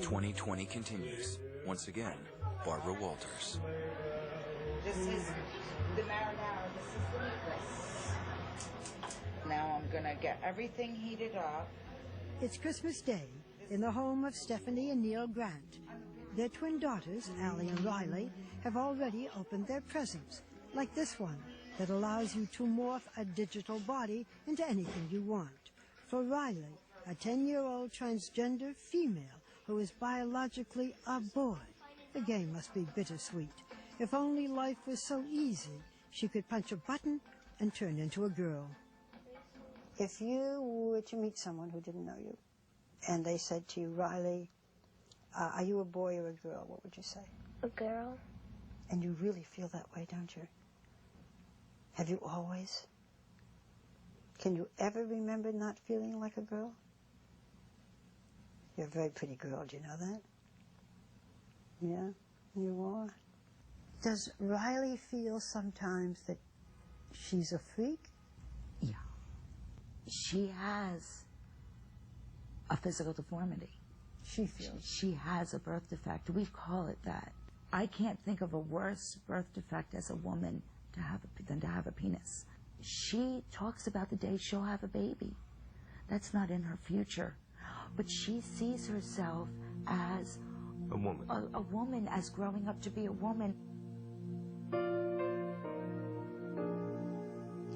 2020 continues. Once again, Barbara Walters. This is the marinara. This is the meatless. Now I'm going to get everything heated up. It's Christmas Day in the home of Stephanie and Neil Grant. Their twin daughters, Allie and Riley, have already opened their presents, like this one that allows you to morph a digital body into anything you want. For Riley, a 10-year-old transgender female who is biologically a boy. The game must be bittersweet. If only life was so easy, she could punch a button and turn into a girl. If you were to meet someone who didn't know you, and they said to you, Riley, are you a boy or a girl, what would you say? A girl. And you really feel that way, don't you? Have you always? Can you ever remember not feeling like a girl? You're a very pretty girl, do you know that? Yeah, you are. Does Riley feel sometimes that she's a freak? Yeah. She has a physical deformity. She feels. She has a birth defect. We call it that. I can't think of a worse birth defect as a woman than to have a penis. She talks about the day she'll have a baby. That's not in her future. But she sees herself as a woman. A woman, as growing up to be a woman.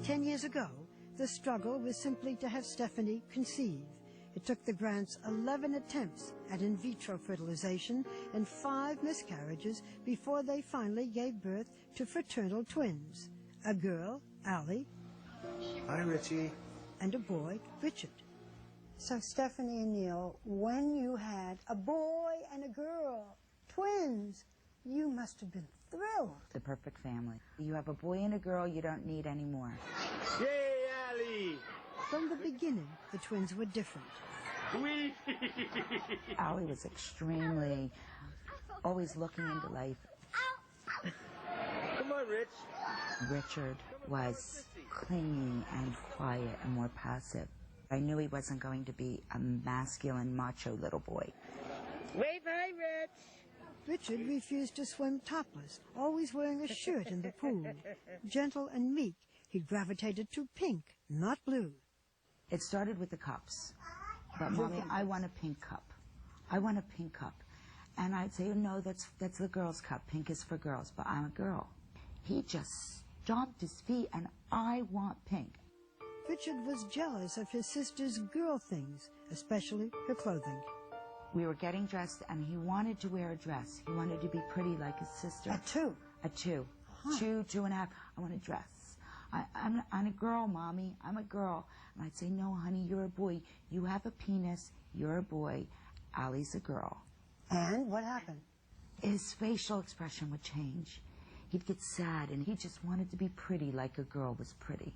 10 years ago, the struggle was simply to have Stephanie conceive. It took the Grants 11 attempts at in vitro fertilization and 5 miscarriages before they finally gave birth to fraternal twins. A girl, Allie. Hi, Richie. And a boy, Richard. So Stephanie and Neil, when you had a boy and a girl, twins, you must have been thrilled. The perfect family. You have a boy and a girl, you don't need any more. Yay, Allie! From the beginning, the twins were different. Allie was extremely, always looking into life. Come on, Rich. Richard was clingy and quiet and more passive. I knew he wasn't going to be a masculine, macho little boy. Wave hi, Rich. Richard refused to swim topless, always wearing a shirt in the pool. Gentle and meek, he gravitated to pink, not blue. It started with the cups. But, Mommy, I want a pink cup. I want a pink cup. And I'd say, no, that's the girl's cup. Pink is for girls, but I'm a girl. He just stomped his feet, and I want pink. Richard was jealous of his sister's girl things, especially her clothing. We were getting dressed, and he wanted to wear a dress. He wanted to be pretty like his sister. A two? A two. Huh. 2.5. I want a dress. I'm a girl, Mommy. I'm a girl. And I'd say, no, honey, you're a boy. You have a penis. You're a boy. Allie's a girl. And what happened? His facial expression would change. He'd get sad, and he just wanted to be pretty like a girl was pretty.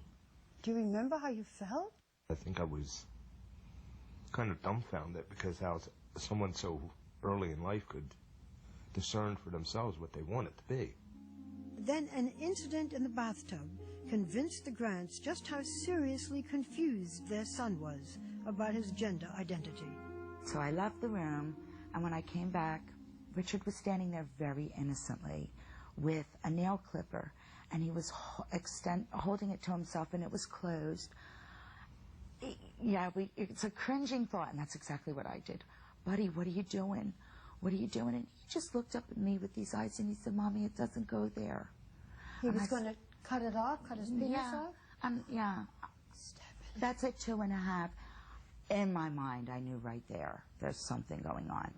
Do you remember how you felt? I think I was kind of dumbfounded because how someone so early in life could discern for themselves what they wanted to be. Then an incident in the bathtub convinced the Grants just how seriously confused their son was about his gender identity. So I left the room, and when I came back, Richard was standing there very innocently with a nail clipper, and he was holding it to himself, and it was closed. It's a cringing thought, and that's exactly what I did. Buddy, what are you doing? What are you doing? And he just looked up at me with these eyes, and he said, Mommy, it doesn't go there. He was going to cut it off, cut his penis off? Yeah. That's at 2.5. In my mind, I knew right there's something going on.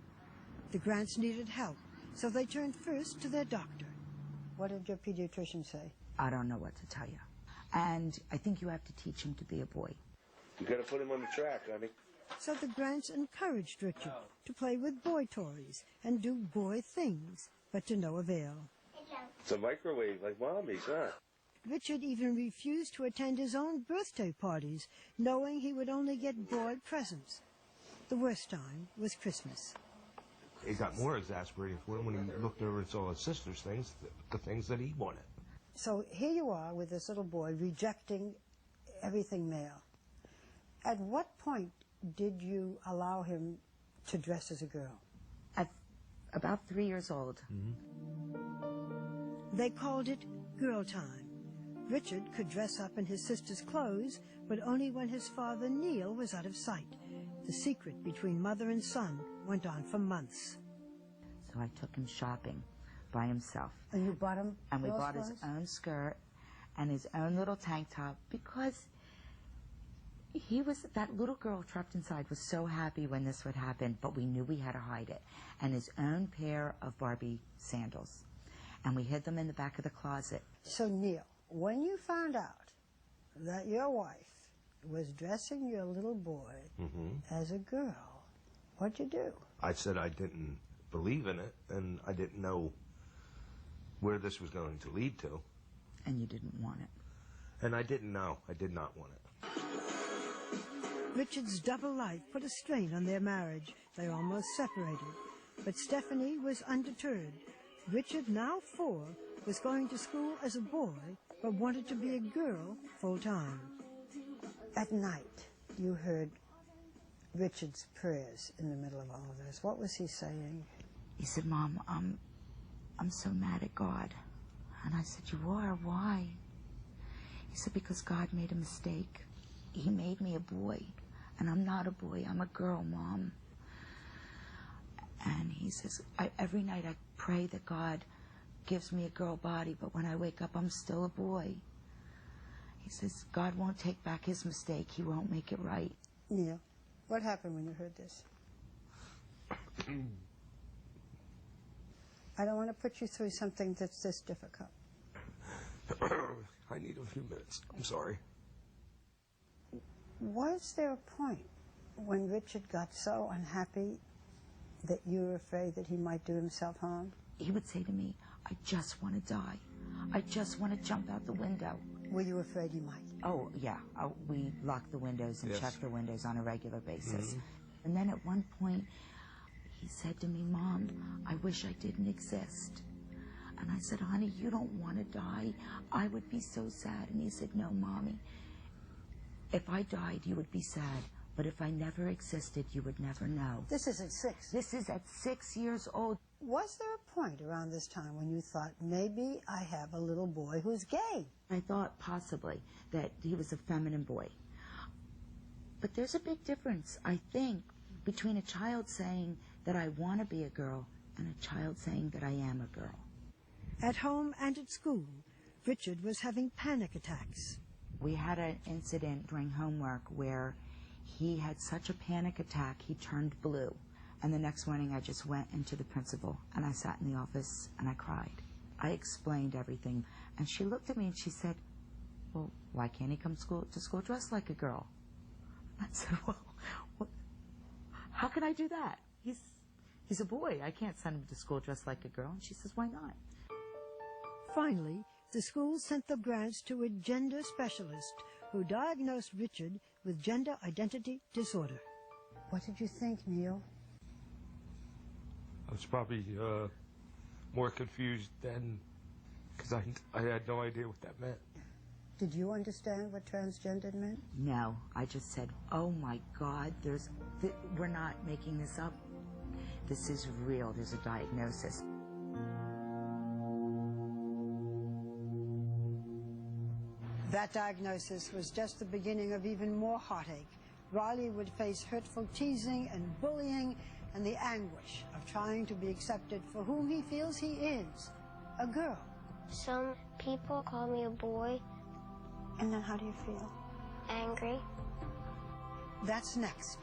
The Grants needed help, so they turned first to their doctor. What did your pediatrician say? I don't know what to tell you. And I think you have to teach him to be a boy. You gotta put him on the track, honey. So the Grants encouraged Richard to play with boy toys and do boy things, but to no avail. It's a microwave like Mommy's, huh? Richard even refused to attend his own birthday parties, knowing he would only get boy presents. The worst time was Christmas. It got more exasperating for him when he looked over at all his sister's things, the things that he wanted. So here you are with this little boy rejecting everything male. At what point did you allow him to dress as a girl? At about 3 years old. They called it girl time. Richard could dress up in his sister's clothes, but only when his father Neil was out of sight. The secret between mother and son went on for months. So I took him shopping by himself. And you bought him? And we bought his own skirt and his own little tank top, because that little girl trapped inside was so happy when this would happen, but we knew we had to hide it. And his own pair of Barbie sandals. And we hid them in the back of the closet. So, Neil, when you found out that your wife was dressing your little boy as a girl, what'd you do? I said I didn't believe in it, and I didn't know where this was going to lead to. And you didn't want it. And I didn't know. I did not want it. Richard's double life put a strain on their marriage. They almost separated. But Stephanie was undeterred. Richard, now 4, was going to school as a boy, but wanted to be a girl full-time. At night, you heard Richard's prayers in the middle of all of this. What was he saying? He said, Mom, I'm so mad at God. And I said, you are? Why? He said, because God made a mistake. He made me a boy. And I'm not a boy. I'm a girl, Mom. And he says, every night I pray that God gives me a girl body, but when I wake up, I'm still a boy. He says, God won't take back his mistake. He won't make it right. Neil, what happened when you heard this? I don't want to put you through something that's this difficult. I need a few minutes. I'm sorry. Was there a point when Richard got so unhappy that you were afraid that he might do himself harm? He would say to me, I just want to die. I just want to jump out the window. Were you afraid he might? Oh, yeah. We locked the windows and checked the windows on a regular basis. And then at one point, he said to me, Mom, I wish I didn't exist. And I said, honey, you don't want to die. I would be so sad. And he said, no, Mommy. If I died, you would be sad. But if I never existed, you would never know. This is at 6. This is at 6 years old. Was there a point around this time when you thought, maybe I have a little boy who's gay? I thought possibly that he was a feminine boy. But there's a big difference, I think, between a child saying that I want to be a girl and a child saying that I am a girl. At home and at school, Richard was having panic attacks. We had an incident during homework where he had such a panic attack, he turned blue. And the next morning I just went into the principal and I sat in the office and I cried. I explained everything. And she looked at me and she said, well, why can't he come to school dressed like a girl? I said, well, how can I do that? He's a boy. I can't send him to school dressed like a girl. And she says, why not? Finally, the school sent the grants to a gender specialist who diagnosed Richard with gender identity disorder. What did you think, Neil? I was probably more confused then, because I had no idea what that meant. Did you understand what transgendered meant? No, I just said, oh my God, we're not making this up. This is real, there's a diagnosis. That diagnosis was just the beginning of even more heartache. Riley would face hurtful teasing and bullying and the anguish of trying to be accepted for whom he feels he is, a girl. Some people call me a boy. And then how do you feel? Angry. That's next.